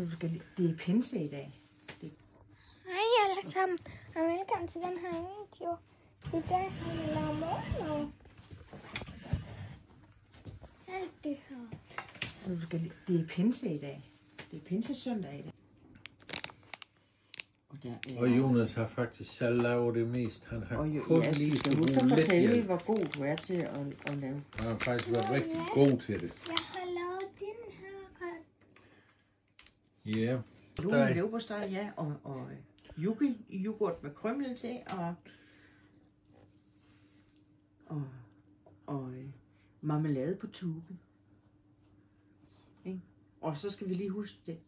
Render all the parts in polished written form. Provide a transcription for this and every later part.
Det er pinse i dag. Hej alle sammen, og velkommen til den her video. I dag har vi lavet morgenmad. Alt det her. Det er pinse i dag. Det er pinsesøndag i dag. Og Jonas har faktisk selv lavet det mest. Han har kun lige skal huske at fortælle, hvor god du er til at lave. Han har faktisk været rigtig god til det. Jeg har lavet den her ret. Ja. Lune leverpostej, ja, og yoghurt med krømmel til, og marmelade på tube. Og så skal vi lige huske det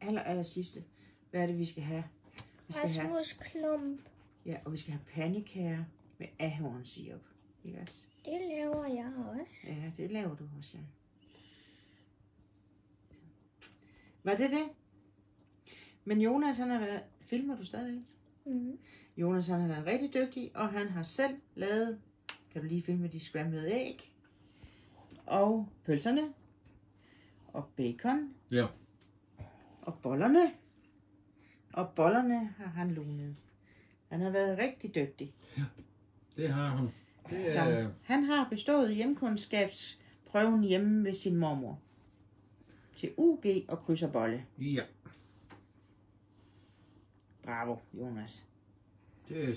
aller sidste. Hvad er det, vi skal have? Vi skal Rasmusklump. Ja, og vi skal have pandekager med ahornsirup. Ikke også? Det laver jeg også. Ja, det laver du også, ja. Var det det? Men Jonas, han har været... Filmer du stadig? Mm. Jonas, han har været rigtig dygtig, og han har selv lavet... Kan du lige filme de scramblede æg? Og pølserne. Og bacon. Ja. Og bollerne. Og bollerne har han lunet. Han har været rigtig dygtig. Ja, det har han. Så han har bestået hjemkundskabsprøven hjemme ved sin mormor. Til UG og kryds og bolle. Ja. Bravo, Jonas. Det er